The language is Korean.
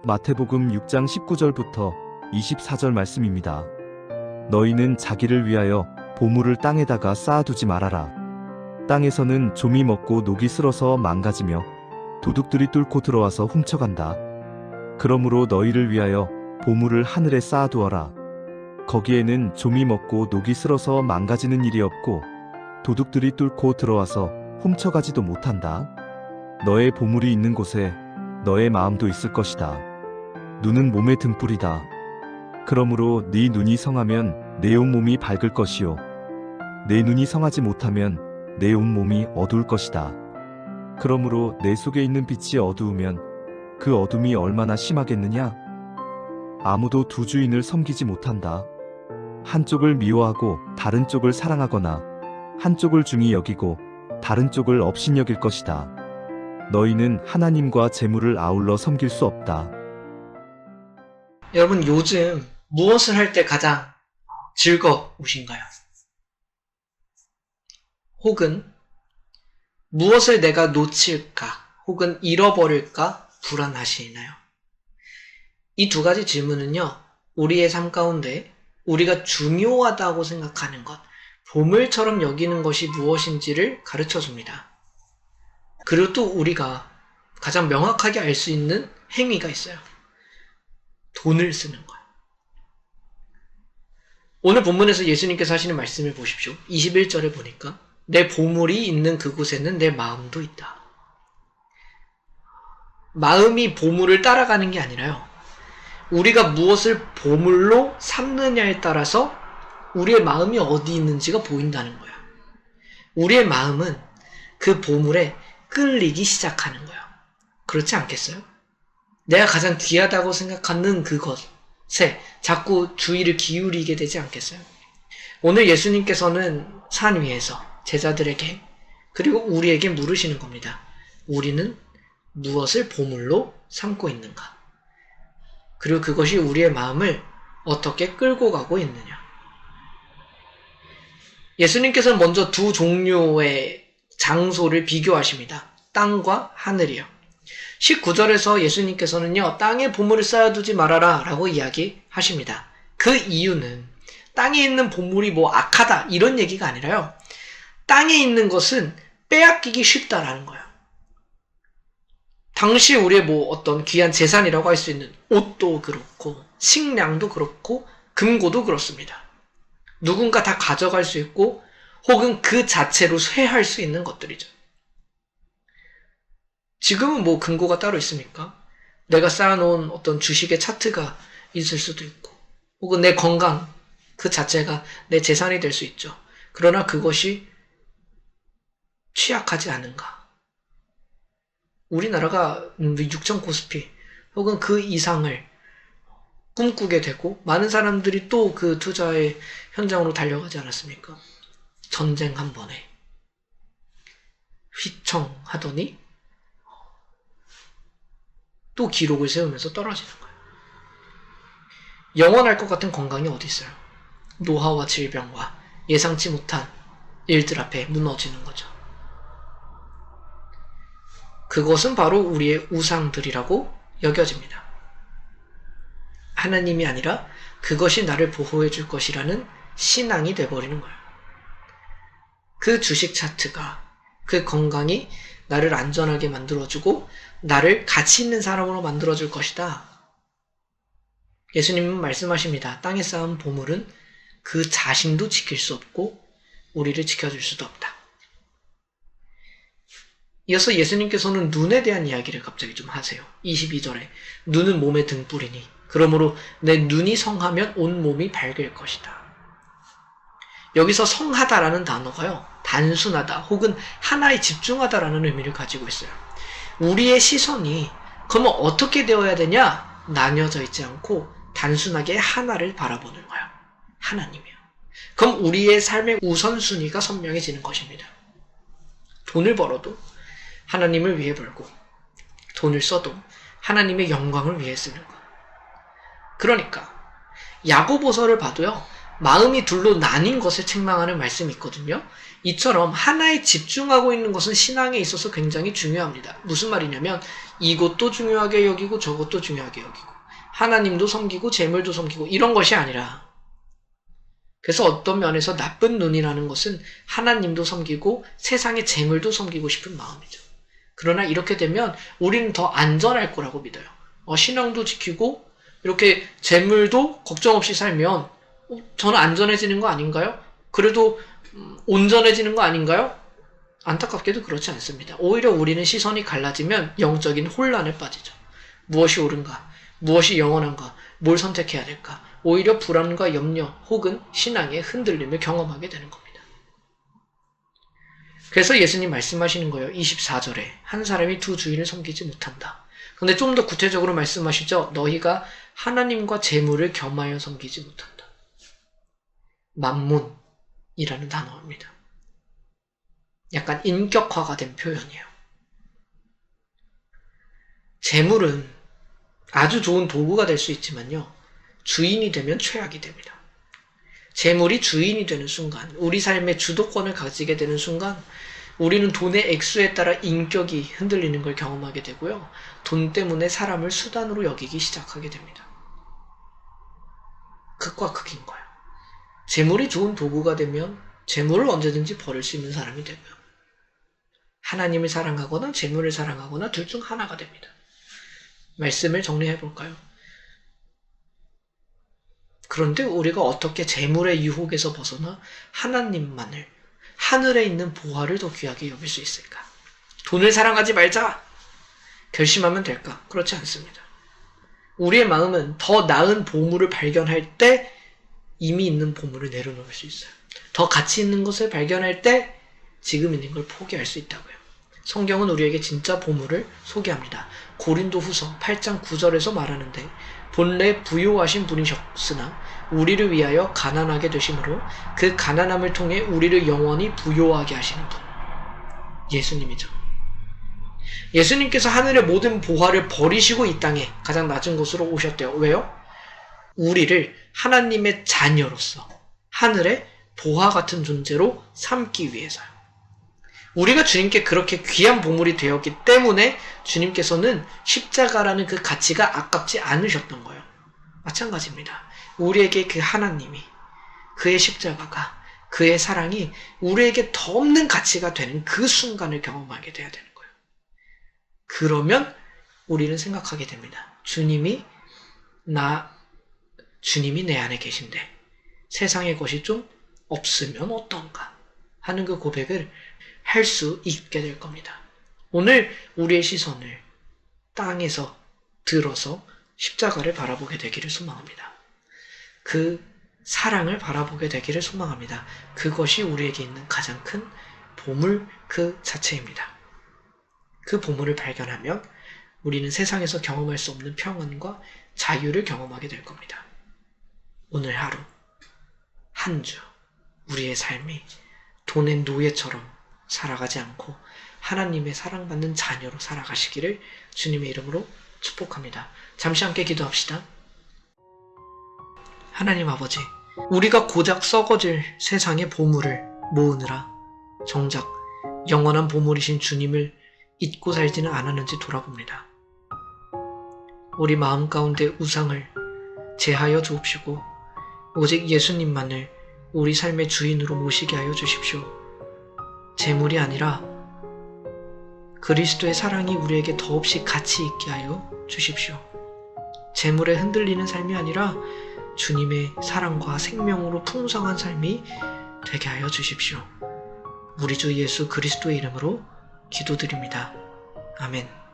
마태복음 6장 19절부터 24절 말씀입니다. 너희는 자기를 위하여 보물을 땅에다가 쌓아두지 말아라. 땅에서는 좀이 먹고 녹이 슬어서 망가지며 도둑들이 뚫고 들어와서 훔쳐간다. 그러므로 너희를 위하여 보물을 하늘에 쌓아두어라. 거기에는 좀이 먹고 녹이 슬어서 망가지는 일이 없고 도둑들이 뚫고 들어와서 훔쳐가지도 못한다. 너의 보물이 있는 곳에 너의 마음도 있을 것이다. 눈은 몸의 등불이다. 그러므로 네 눈이 성하면 내 온몸이 밝을 것이요 내 눈이 성하지 못하면 내 온몸이 어두울 것이다. 그러므로 내 속에 있는 빛이 어두우면 그 어둠이 얼마나 심하겠느냐? 아무도 두 주인을 섬기지 못한다. 한쪽을 미워하고 다른 쪽을 사랑하거나 한쪽을 중히 여기고 다른 쪽을 업신여길 것이다. 너희는 하나님과 재물을 아울러 섬길 수 없다. 여러분, 요즘 무엇을 할 때 가장 즐거우신가요? 혹은 무엇을 내가 놓칠까 혹은 잃어버릴까 불안하시나요? 이 두 가지 질문은요, 우리의 삶 가운데 우리가 중요하다고 생각하는 것, 보물처럼 여기는 것이 무엇인지를 가르쳐 줍니다. 그리고 또 우리가 가장 명확하게 알 수 있는 행위가 있어요. 돈을 쓰는 거예요. 오늘 본문에서 예수님께서 하시는 말씀을 보십시오. 21절에 보니까 내 보물이 있는 그곳에는 내 마음도 있다. 마음이 보물을 따라가는 게 아니라요, 우리가 무엇을 보물로 삼느냐에 따라서 우리의 마음이 어디 있는지가 보인다는 거예요. 우리의 마음은 그 보물에 끌리기 시작하는 거예요. 그렇지 않겠어요? 내가 가장 귀하다고 생각하는 그것에 자꾸 주의를 기울이게 되지 않겠어요? 오늘 예수님께서는 산 위에서 제자들에게 그리고 우리에게 물으시는 겁니다. 우리는 무엇을 보물로 삼고 있는가? 그리고 그것이 우리의 마음을 어떻게 끌고 가고 있느냐? 예수님께서는 먼저 두 종류의 장소를 비교하십니다. 땅과 하늘이요. 19절에서 예수님께서는요, 땅에 보물을 쌓아두지 말아라 라고 이야기하십니다. 그 이유는 땅에 있는 보물이 뭐 악하다 이런 얘기가 아니라요, 땅에 있는 것은 빼앗기기 쉽다라는 거예요. 당시 우리의 뭐 어떤 귀한 재산이라고 할 수 있는 옷도 그렇고 식량도 그렇고 금고도 그렇습니다. 누군가 다 가져갈 수 있고 혹은 그 자체로 쇠할 수 있는 것들이죠. 지금은 뭐 금고가 따로 있습니까? 내가 쌓아놓은 어떤 주식의 차트가 있을 수도 있고 혹은 내 건강 그 자체가 내 재산이 될 수 있죠. 그러나 그것이 취약하지 않은가? 우리나라가 6천 코스피 혹은 그 이상을 꿈꾸게 되고 많은 사람들이 또 그 투자의 현장으로 달려가지 않았습니까? 전쟁 한 번에 휘청하더니 또 기록을 세우면서 떨어지는 거예요. 영원할 것 같은 건강이 어디 있어요? 노화와 질병과 예상치 못한 일들 앞에 무너지는 거죠. 그것은 바로 우리의 우상들이라고 여겨집니다. 하나님이 아니라 그것이 나를 보호해 줄 것이라는 신앙이 돼버리는 거예요. 그 주식 차트가, 그 건강이 나를 안전하게 만들어주고 나를 가치 있는 사람으로 만들어줄 것이다. 예수님은 말씀하십니다. 땅에 쌓은 보물은 그 자신도 지킬 수 없고 우리를 지켜줄 수도 없다. 이어서 예수님께서는 눈에 대한 이야기를 갑자기 좀 하세요. 22절에 눈은 몸의 등불이니 그러므로 내 눈이 성하면 온 몸이 밝을 것이다. 여기서 성하다라는 단어가요, 단순하다 혹은 하나에 집중하다라는 의미를 가지고 있어요. 우리의 시선이 그러면 어떻게 되어야 되냐? 나뉘어져 있지 않고 단순하게 하나를 바라보는 거예요. 하나님이요. 그럼 우리의 삶의 우선순위가 선명해지는 것입니다. 돈을 벌어도 하나님을 위해 벌고 돈을 써도 하나님의 영광을 위해 쓰는 것. 그러니까 야고보서를 봐도요, 마음이 둘로 나뉜 것을 책망하는 말씀이 있거든요. 이처럼 하나에 집중하고 있는 것은 신앙에 있어서 굉장히 중요합니다. 무슨 말이냐면 이것도 중요하게 여기고 저것도 중요하게 여기고 하나님도 섬기고 재물도 섬기고 이런 것이 아니라, 그래서 어떤 면에서 나쁜 눈이라는 것은 하나님도 섬기고 세상의 재물도 섬기고 싶은 마음이죠. 그러나 이렇게 되면 우리는 더 안전할 거라고 믿어요. 신앙도 지키고 이렇게 재물도 걱정 없이 살면 저는 안전해지는 거 아닌가요? 그래도 온전해지는 거 아닌가요? 안타깝게도 그렇지 않습니다. 오히려 우리는 시선이 갈라지면 영적인 혼란에 빠지죠. 무엇이 옳은가? 무엇이 영원한가? 뭘 선택해야 될까? 오히려 불안과 염려 혹은 신앙의 흔들림을 경험하게 되는 겁니다. 그래서 예수님 말씀하시는 거예요. 24절에 한 사람이 두 주인을 섬기지 못한다. 근데 좀 더 구체적으로 말씀하시죠. 너희가 하나님과 재물을 겸하여 섬기지 못한다. 맘몬이라는 단어입니다. 약간 인격화가 된 표현이에요. 재물은 아주 좋은 도구가 될 수 있지만요. 주인이 되면 최악이 됩니다. 재물이 주인이 되는 순간, 우리 삶의 주도권을 가지게 되는 순간 우리는 돈의 액수에 따라 인격이 흔들리는 걸 경험하게 되고요. 돈 때문에 사람을 수단으로 여기기 시작하게 됩니다. 극과 극인 거예요. 재물이 좋은 도구가 되면 재물을 언제든지 버릴 수 있는 사람이 되고요. 하나님을 사랑하거나 재물을 사랑하거나 둘 중 하나가 됩니다. 말씀을 정리해 볼까요? 그런데 우리가 어떻게 재물의 유혹에서 벗어나 하나님만을, 하늘에 있는 보화를 더 귀하게 여길 수 있을까? 돈을 사랑하지 말자! 결심하면 될까? 그렇지 않습니다. 우리의 마음은 더 나은 보물을 발견할 때 이미 있는 보물을 내려놓을 수 있어요. 더 가치 있는 것을 발견할 때 지금 있는 걸 포기할 수 있다고요. 성경은 우리에게 진짜 보물을 소개합니다. 고린도후서 8장 9절에서 말하는데 본래 부요하신 분이셨으나 우리를 위하여 가난하게 되심으로 그 가난함을 통해 우리를 영원히 부요하게 하시는 분, 예수님이죠. 예수님께서 하늘의 모든 보화를 버리시고 이 땅에 가장 낮은 곳으로 오셨대요. 왜요? 우리를 하나님의 자녀로서 하늘의 보화 같은 존재로 삼기 위해서요. 우리가 주님께 그렇게 귀한 보물이 되었기 때문에 주님께서는 십자가라는 그 가치가 아깝지 않으셨던 거예요. 마찬가지입니다. 우리에게 그 하나님이, 그의 십자가가, 그의 사랑이 우리에게 더 없는 가치가 되는 그 순간을 경험하게 돼야 되는 거예요. 그러면 우리는 생각하게 됩니다. 주님이 내 안에 계신데 세상의 것이 좀 없으면 어떤가 하는 그 고백을 할 수 있게 될 겁니다. 오늘 우리의 시선을 땅에서 들어서 십자가를 바라보게 되기를 소망합니다. 그 사랑을 바라보게 되기를 소망합니다. 그것이 우리에게 있는 가장 큰 보물 그 자체입니다. 그 보물을 발견하면 우리는 세상에서 경험할 수 없는 평안과 자유를 경험하게 될 겁니다. 오늘 하루, 한 주, 우리의 삶이 돈의 노예처럼 살아가지 않고 하나님의 사랑받는 자녀로 살아가시기를 주님의 이름으로 축복합니다. 잠시 함께 기도합시다. 하나님 아버지, 우리가 고작 썩어질 세상의 보물을 모으느라 정작 영원한 보물이신 주님을 잊고 살지는 않았는지 돌아봅니다. 우리 마음 가운데 우상을 제하여 주옵시고 오직 예수님만을 우리 삶의 주인으로 모시게 하여 주십시오. 재물이 아니라 그리스도의 사랑이 우리에게 더없이 가치 있게 하여 주십시오. 재물에 흔들리는 삶이 아니라 주님의 사랑과 생명으로 풍성한 삶이 되게 하여 주십시오. 우리 주 예수 그리스도의 이름으로 기도드립니다. 아멘.